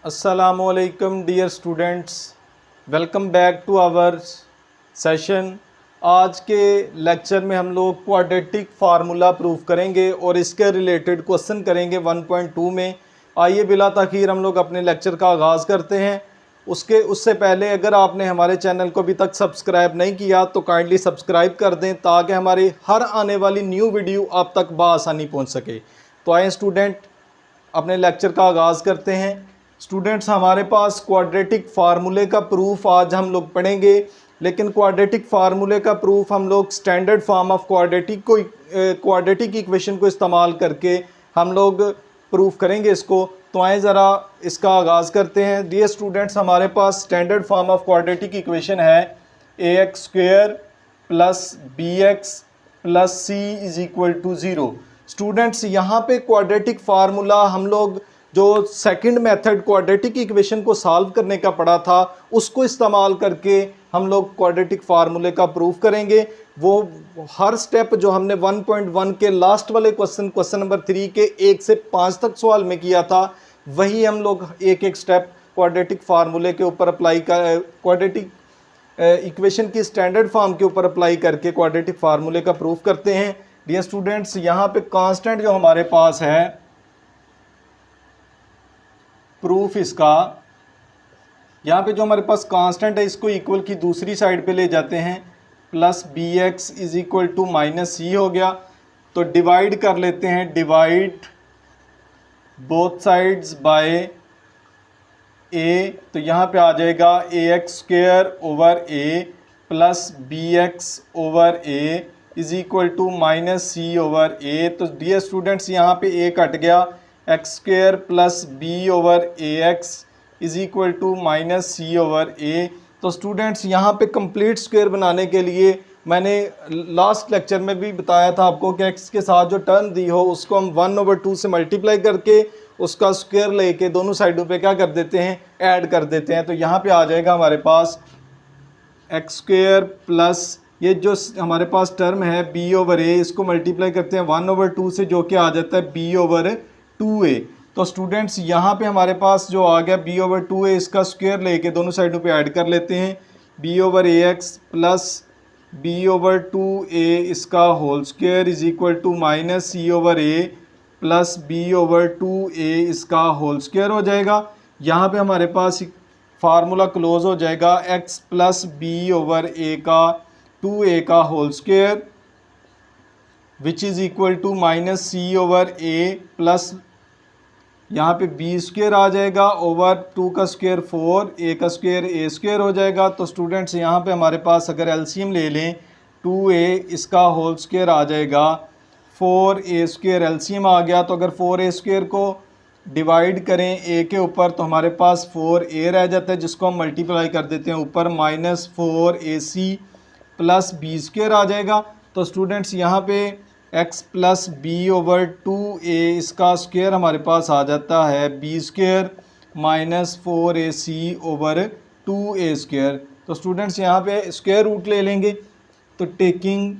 अस्सलामुअलैकुम dear students, welcome back to our session. आज के लेक्चर में हम लोग क्वाड्रेटिक फार्मूला प्रूफ करेंगे और इसके रिलेटेड क्वेश्चन करेंगे 1.2 में। आइए बिला ताखीर हम लोग अपने लेक्चर का आगाज़ करते हैं। उससे पहले अगर आपने हमारे चैनल को अभी तक सब्सक्राइब नहीं किया तो काइंडली सब्सक्राइब कर दें ताकि हमारी हर आने वाली न्यू वीडियो आप तक बआसानी पहुँच सके। तो आए स्टूडेंट अपने लेक्चर का आगाज़ करते हैं। स्टूडेंट्स, हमारे पास क्वाड्रेटिक फार्मूले का प्रूफ आज हम लोग पढ़ेंगे, लेकिन क्वाड्रेटिक फार्मूले का प्रूफ हम लोग standard form of quadratic equation को इस्तेमाल करके हम लोग प्रूफ करेंगे इसको। तो आए ज़रा इसका आगाज़ करते हैं। डियर स्टूडेंट्स, हमारे पास standard form of quadratic equation है ax² + bx + c = 0। स्टूडेंट्स, यहाँ पे क्वाड्रेटिक फार्मूला हम लोग जो सेकंड मेथड क्वाड्रेटिक इक्वेशन को सॉल्व करने का पड़ा था उसको इस्तेमाल करके हम लोग क्वाड्रेटिक फार्मूले का प्रूफ करेंगे। वो हर स्टेप जो हमने 1.1 के लास्ट वाले क्वेश्चन नंबर 3 के 1 से 5 तक सवाल में किया था, वही हम लोग एक एक स्टेप क्वाड्रेटिक फार्मूले के ऊपर अप्लाई कर क्वाड्रेटिक इक्वेशन की स्टैंडर्ड फॉर्म के ऊपर अप्लाई करके क्वाड्रेटिक फार्मूले का प्रूफ करते हैं। डियर स्टूडेंट्स, यहाँ पे कांस्टेंट जो हमारे पास है प्रूफ इसका, यहाँ पे जो हमारे पास कांस्टेंट है इसको इक्वल की दूसरी साइड पे ले जाते हैं, +bx = -c हो गया। तो डिवाइड कर लेते हैं, divide both sides by a। तो यहाँ पे आ जाएगा ax² / a + bx/a = -c/a। तो डियर स्टूडेंट्स, यहाँ पे a कट गया, x² + b/ax = -c/a। तो स्टूडेंट्स, यहाँ पे कंप्लीट स्क्वायर बनाने के लिए मैंने लास्ट लेक्चर में भी बताया था आपको कि x के साथ जो टर्म दी हो उसको हम 1/2 से मल्टीप्लाई करके उसका स्क्वायर लेके दोनों साइडों पे क्या कर देते हैं, ऐड कर देते हैं। तो यहाँ पे आ जाएगा हमारे पास x² प्लस ये जो हमारे पास टर्म है b/a, इसको मल्टीप्लाई करते हैं 1/2 से, जो कि आ जाता है b/2a। तो स्टूडेंट्स, यहाँ पे हमारे पास जो आ गया b/2a, इसका स्क्वायर लेके दोनों साइडों पे ऐड कर लेते हैं, b/ax + b/2a इसका होल स्क्वायर = -c/a + b/2a इसका होल स्क्वायर हो जाएगा। यहाँ पे हमारे पास फार्मूला क्लोज हो जाएगा, x + b/a का 2a का होल स्क्वायर = -c/a प्लस यहाँ पे b² आ जाएगा /2 का स्क्वायर 4, a का स्क्वायर a² हो जाएगा। तो स्टूडेंट्स, यहाँ पे हमारे पास अगर एलसीएम ले लें 2a इसका होल स्क्वायर आ जाएगा 4a² एलसीएम आ गया। तो अगर 4a² को डिवाइड करें a के ऊपर तो हमारे पास 4a रह जाता है, जिसको हम मल्टीप्लाई कर देते हैं ऊपर, -4ac + b² आ जाएगा। तो स्टूडेंट्स, यहाँ पे x + b/2a इसका स्क्वायर हमारे पास आ जाता है b² - 4ac/2a²। तो स्टूडेंट्स, यहाँ पे स्क्वायर रूट ले लेंगे, तो taking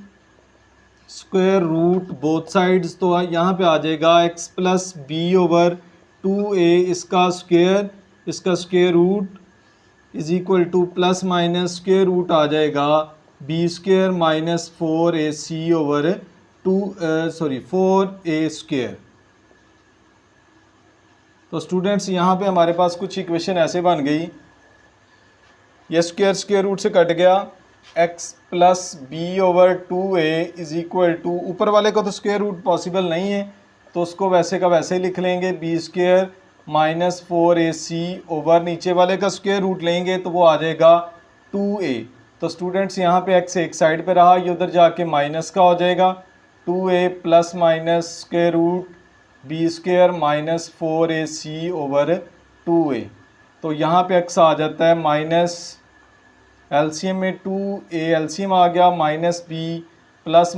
square root both sides, तो यहाँ पे आ जाएगा x + b/2a इसका स्क्वायर रूट = स्क्वायर रूट आ जाएगा b² - 4ac/4a²। तो स्टूडेंट्स, यहाँ पे हमारे पास कुछ इक्वेशन ऐसे बन गई, ये स्क्वायर रूट से कट गया, x + b/2a = ऊपर वाले को तो स्क्वायर रूट पॉसिबल नहीं है तो उसको वैसे का वैसे ही लिख लेंगे, b² - 4ac ओवर नीचे वाले का स्क्वायर रूट लेंगे तो वो आ जाएगा 2a। तो स्टूडेंट्स, यहाँ पे x एक साइड पे रहा, ये उधर जाके माइनस का हो जाएगा, 2a ± square root b² - 4ac/2a। तो यहाँ पे x आ जाता है माइनस, एलसीएम में 2a एलसीएम आ गया, -b ±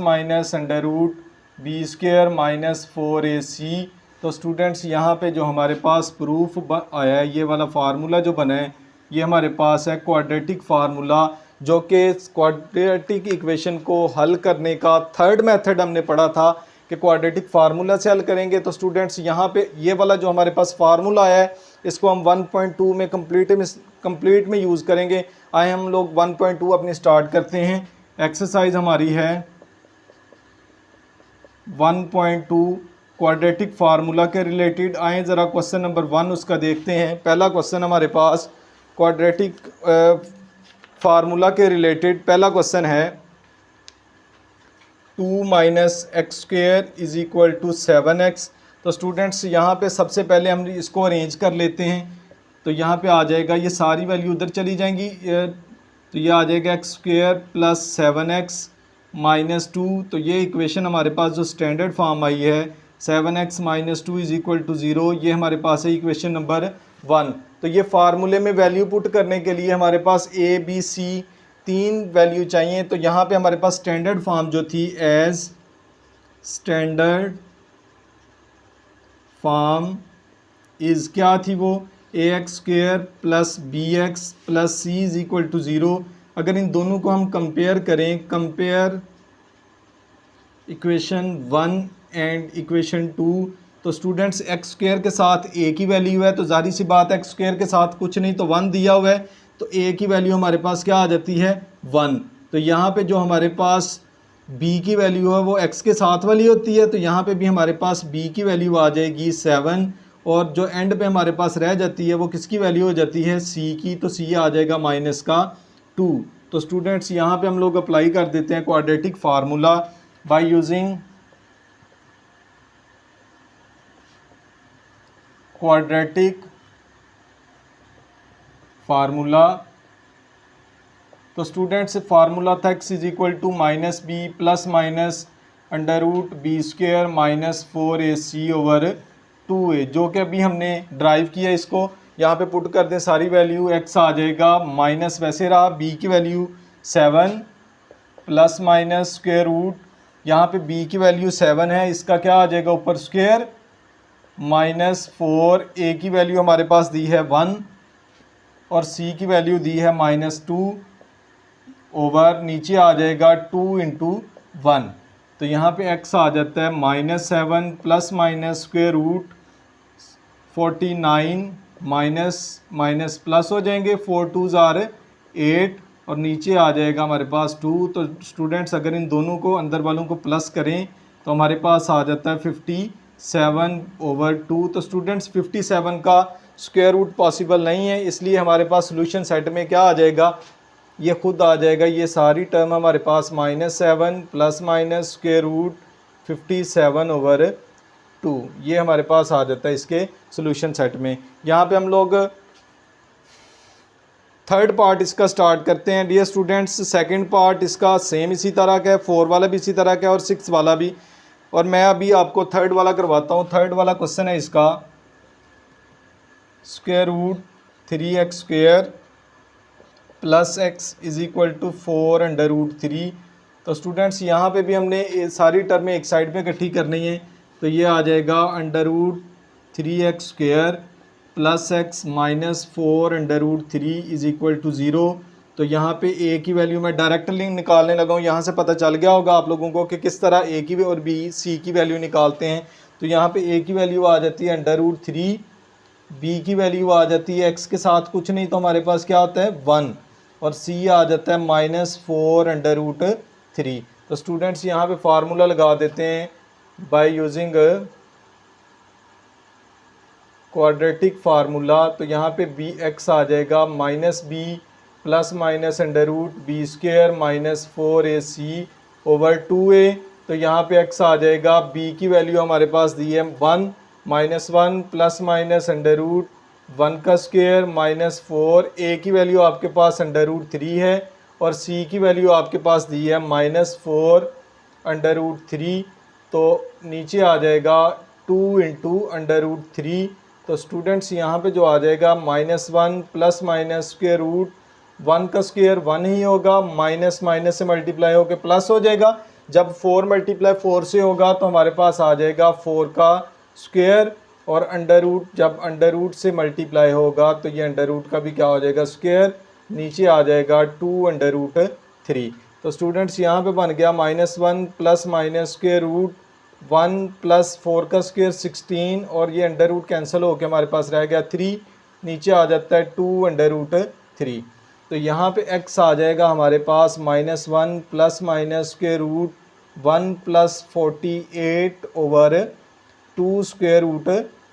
√b² - 4ac। तो स्टूडेंट्स, यहाँ पे जो हमारे पास प्रूफ आया है, ये वाला फार्मूला जो बना है, ये हमारे पास है क्वाड्रेटिक फार्मूला, जो कि क्वाड्रेटिक इक्वेशन को हल करने का थर्ड मेथड हमने पढ़ा था कि क्वाड्रेटिक फार्मूला से हल करेंगे। तो स्टूडेंट्स यहाँ पे ये वाला जो हमारे पास फार्मूला आया है इसको हम 1.2 में कंप्लीट में यूज़ करेंगे। आए हम लोग 1.2 अपनी स्टार्ट करते हैं। एक्सरसाइज हमारी है 1.2 क्वाड्रेटिक फार्मूला के रिलेटेड। आए ज़रा क्वेश्चन नंबर 1 उसका देखते हैं। पहला क्वेश्चन हमारे पास क्वाड्रेटिक फार्मूला के रिलेटेड पहला क्वेश्चन है 2 minus x square is equal to 7x। तो स्टूडेंट्स यहाँ पे सबसे पहले हम इसको अरेंज कर लेते हैं। तो यहाँ पे आ जाएगा, ये सारी वैल्यू उधर चली जाएंगी, तो ये आ जाएगा x square plus 7x minus 2। तो ये इक्वेशन हमारे पास जो स्टैंडर्ड फॉर्म आई है 7x minus 2 is equal to 0, ये हमारे पास है इक्वेशन नंबर 1। तो ये फार्मूले में वैल्यू पुट करने के लिए हमारे पास ए बी सी 3 वैल्यू चाहिए। तो यहाँ पे हमारे पास स्टैंडर्ड फॉर्म जो थी एज स्टैंडर्ड फॉर्म इज़ क्या थी वो a x square plus b x plus c is equal to 0। अगर इन दोनों को हम कंपेयर करें, कंपेयर इक्वेशन 1 एंड इक्वेशन 2, तो स्टूडेंट्स एक्स स्क्वेयर के साथ ए की वैल्यू है तो जाहिर सी बात है एक्स स्क्वेयर के साथ कुछ नहीं तो 1 दिया हुआ है, तो ए की वैल्यू हमारे पास क्या आ जाती है 1। तो यहाँ पे जो हमारे पास बी की वैल्यू है वो एक्स के साथ वाली होती है, तो यहाँ पे भी हमारे पास बी की वैल्यू आ जाएगी 7, और जो एंड पे हमारे पास रह जाती है वो किसकी वैल्यू हो जाती है सी की, तो सी आ जाएगा माइनस का 2। तो स्टूडेंट्स यहाँ पे हम लोग अप्लाई कर देते हैं quadratic formula by using quadratic formula. तो स्टूडेंट्स फार्मूला था x is equal to minus b plus minus under root b square minus 4ac over 2a, जो कि अभी हमने ड्राइव किया। इसको यहाँ पे पुट कर दें सारी वैल्यू, x आ जाएगा माइनस वैसे रहा, b की value 7 plus minus square root, यहाँ पे b की वैल्यू 7 है, इसका क्या आ जाएगा ऊपर स्क्वेयर माइनस 4, a की वैल्यू हमारे पास दी है 1 और c की वैल्यू दी है माइनस 2 ओवर नीचे आ जाएगा 2 इंटू 1। तो यहाँ पे x आ जाता है minus 7 plus minus square root 49 minus minus plus हो जाएंगे, 4 2s आर 8 और नीचे आ जाएगा हमारे पास 2। तो स्टूडेंट्स अगर इन दोनों को अंदर वालों को प्लस करें तो हमारे पास आ जाता है 57 ओवर 2। तो स्टूडेंट्स 57 का स्क्वायर रूट पॉसिबल नहीं है, इसलिए हमारे पास सोल्यूशन सेट में क्या आ जाएगा, ये खुद आ जाएगा, ये सारी टर्म हमारे पास -7 plus minus square root 57 over 2, ये हमारे पास आ जाता है इसके सोल्यूशन सेट में। यहाँ पे हम लोग थर्ड पार्ट इसका स्टार्ट करते हैं। डियर स्टूडेंट्स सेकंड पार्ट इसका सेम इसी तरह का है, 4 वाला भी इसी तरह का है और 6 वाला भी, और मैं अभी आपको थर्ड वाला करवाता हूँ। थर्ड वाला क्वेश्चन है इसका square root 3x square plus x is equal to 4 under root 3। तो स्टूडेंट्स यहाँ पे भी हमने सारी टर्में एक साइड पे इकट्ठी करनी है, तो ये आ जाएगा under root 3x square plus x minus 4 under root 3 is equal to 0। तो यहाँ पे a की वैल्यू मैं डायरेक्टली निकालने लगा हूँ, यहाँ से पता चल गया होगा आप लोगों को कि किस तरह a की और b c की वैल्यू निकालते हैं। तो यहाँ पे a की वैल्यू आ जाती है अंडर रूट 3, b की वैल्यू आ जाती है x के साथ कुछ नहीं तो हमारे पास क्या होता है 1, और c आ जाता है -4 अंडर रूट 3। तो स्टूडेंट्स यहाँ पे फार्मूला लगा देते हैं बाय यूजिंग क्वाड्रेटिक फार्मूला। तो यहाँ पे बी एक्स आ जाएगा -b plus minus under root b square minus 4ac over 2a। तो यहाँ पे x आ जाएगा, b की वैल्यू हमारे पास दी है 1 -1 प्लस माइनस अंडर रूट 1 का स्क्वेयर माइनस 4, a की वैल्यू आपके पास अंडर रूट 3 है और c की वैल्यू आपके पास दी है -4 अंडर रूट 3। तो नीचे आ जाएगा 2 इंटू अंडर रूट 3। तो स्टूडेंट्स यहाँ पे जो आ जाएगा -1 प्लस माइनस स्क्वेयर रूट 1 का स्क्वेयर 1 ही होगा, माइनस माइनस से मल्टीप्लाई होकर प्लस हो जाएगा। जब 4 मल्टीप्लाई 4 से होगा तो हमारे पास आ जाएगा 4 का स्क्वेयर, और अंडर रूट जब अंडर रूट से मल्टीप्लाई होगा तो ये अंडर रूट का भी क्या हो जाएगा स्क्वेयर, नीचे आ जाएगा 2 अंडर रूट 3। तो स्टूडेंट्स यहाँ पे बन गया -1 प्लस माइनस स्क्वेयर रूट 1 + 4 का स्क्वायर 16 और ये अंडर रूट कैंसिल होकर हमारे पास रह गया 3, नीचे आ जाता है 2 √3। तो यहाँ पे x आ जाएगा हमारे पास -1 + -√1 + 48/2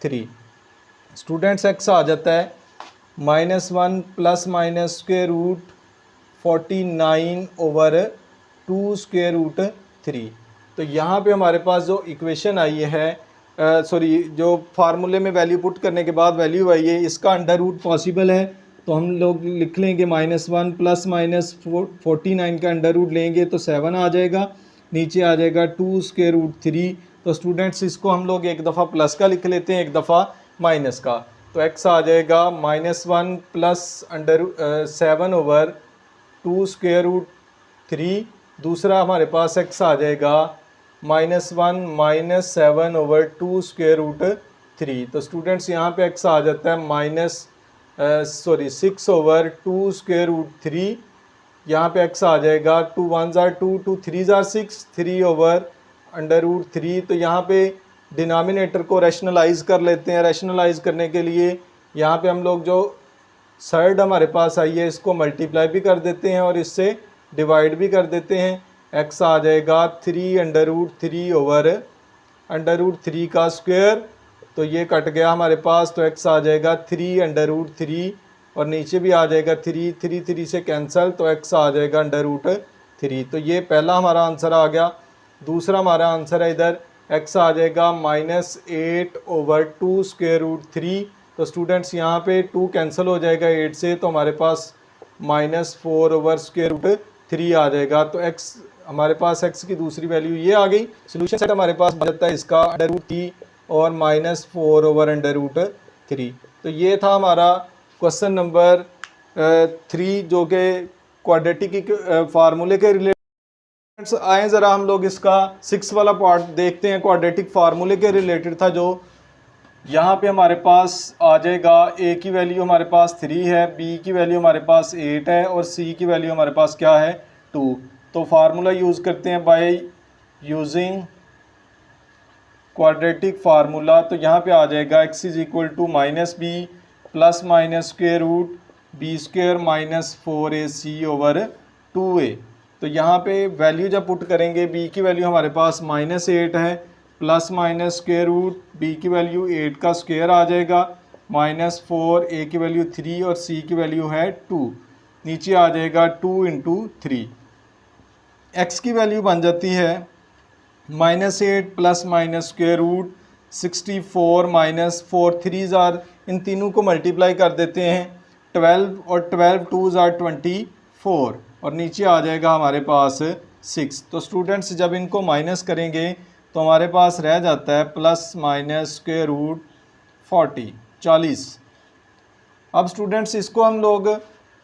√3। स्टूडेंट्स x आ जाता है -1 + -√49/2 √3। तो यहाँ पे हमारे पास जो इक्वेशन आई है, जो फार्मूले में वैल्यू पुट करने के बाद वैल्यू आई है, इसका अंडर रूट पॉसिबल है। तो हम लोग लिख लेंगे -1 + -49 का अंडर रूट लेंगे तो 7 आ जाएगा, नीचे आ जाएगा 2 √3। तो स्टूडेंट्स इसको हम लोग एक दफ़ा प्लस का लिख लेते हैं, एक दफ़ा माइनस का। तो x आ जाएगा -1 + 7/2 √3। दूसरा हमारे पास x आ जाएगा -1 - 7/2 √3। तो स्टूडेंट्स यहाँ पे x आ जाता है 6/2 √3। यहाँ पे x आ जाएगा 2 1 ज़ा 2 2 3 ज़ा 6 3/√3। तो यहाँ पे डिनोमिनेटर को रैशनलाइज़ कर लेते हैं। रैशनलाइज़ करने के लिए यहाँ पे हम लोग जो साइड हमारे पास आई है इसको मल्टीप्लाई भी कर देते हैं और इससे डिवाइड भी कर देते हैं। x आ जाएगा 3/√3/√3 का स्क्वायर। तो ये कट गया हमारे पास, तो x आ जाएगा 3/√3 और नीचे भी आ जाएगा 3 3 3 से कैंसिल, तो x आ जाएगा √3। तो ये पहला हमारा आंसर आ गया। दूसरा हमारा आंसर है इधर x आ जाएगा -8/2 √3। तो स्टूडेंट्स यहाँ पे 2 कैंसिल हो जाएगा 8 से, तो हमारे पास -4/√3 आ जाएगा। तो x हमारे पास x की दूसरी वैल्यू ये आ गई। सोल्यूशन सेट हमारे पास बन जाता है इसका √3 और -4/√3। तो ये था हमारा क्वेश्चन नंबर 3 जो कि क्वाड्रेटिक फार्मूले के रिलेटेड। आए ज़रा हम लोग इसका 6 वाला पार्ट देखते हैं। क्वाड्रेटिक फार्मूले के रिलेटेड था, जो यहाँ पे हमारे पास आ जाएगा a की वैल्यू हमारे पास 3 है, b की वैल्यू हमारे पास 8 है और c की वैल्यू हमारे पास क्या है 2। तो फार्मूला यूज़ करते हैं बाय यूजिंग क्वाड्रेटिक फार्मूला। तो यहाँ पे आ जाएगा x = -b + -√b² - 4ac/2a। तो यहाँ पे वैल्यू जब पुट करेंगे, b की वैल्यू हमारे पास -8 है, plus minus square root b की वैल्यू 8 का स्क्वायर आ जाएगा, -4 a की वैल्यू 3 और c की वैल्यू है 2। नीचे आ जाएगा 2 × 3। x की वैल्यू बन जाती है -8 प्लस माइनस स्क्वायर रूट 64 -4 3 ज़ार, इन तीनों को मल्टीप्लाई कर देते हैं 12 और 12 2 ज़ार 24 और नीचे आ जाएगा हमारे पास 6। तो स्टूडेंट्स जब इनको माइनस करेंगे तो हमारे पास रह जाता है प्लस माइनस स्क्वायर रूट 40। अब स्टूडेंट्स इसको हम लोग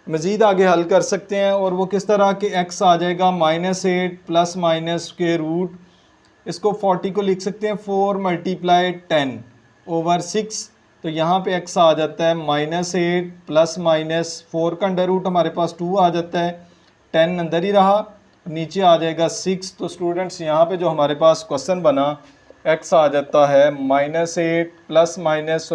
मज़ीद आगे हल कर सकते हैं और वो किस तरह के x आ जाएगा -8 प्लस माइनस स्क्वायर रूट, इसको 40 को लिख सकते हैं 4 × 10/6। तो यहाँ पे x आ जाता है -8 प्लस माइनस 4 का अंडर रूट हमारे पास 2 आ जाता है, 10 अंदर ही रहा, नीचे आ जाएगा 6। तो स्टूडेंट्स यहाँ पे जो हमारे पास क्वेश्चन बना x आ जाता है -8 प्लस माइनस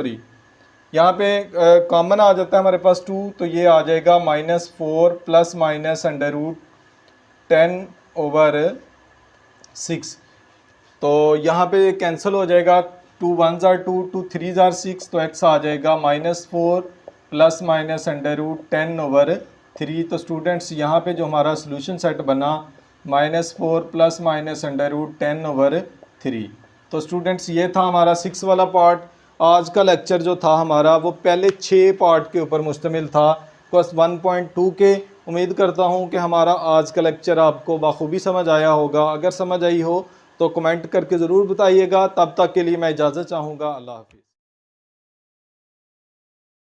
यहाँ पे कॉमन आ जाता है हमारे पास 2, तो ये आ जाएगा -4 प्लस माइनस अंडर रूट 10/6। तो यहाँ पे कैंसिल हो जाएगा, 2 1 ज़ार 2 2 3 ज़ार 6, तो x आ जाएगा -4 प्लस माइनस अंडर रूट 10/3। तो स्टूडेंट्स यहाँ पे जो हमारा सोल्यूशन सेट बना -4 प्लस माइनस अंडर रूट 10/3। तो स्टूडेंट्स ये था हमारा 6 वाला पार्ट। आज का लेक्चर जो था हमारा वो पहले 6 पार्ट के ऊपर मुश्तमिल था क्वेश्चन 1.2 के। उम्मीद करता हूँ कि हमारा आज का लेक्चर आपको बखूबी समझ आया होगा। अगर समझ आई हो तो कमेंट करके ज़रूर बताइएगा। तब तक के लिए मैं इजाज़त चाहूँगा। अल्लाह हाफ़िज़।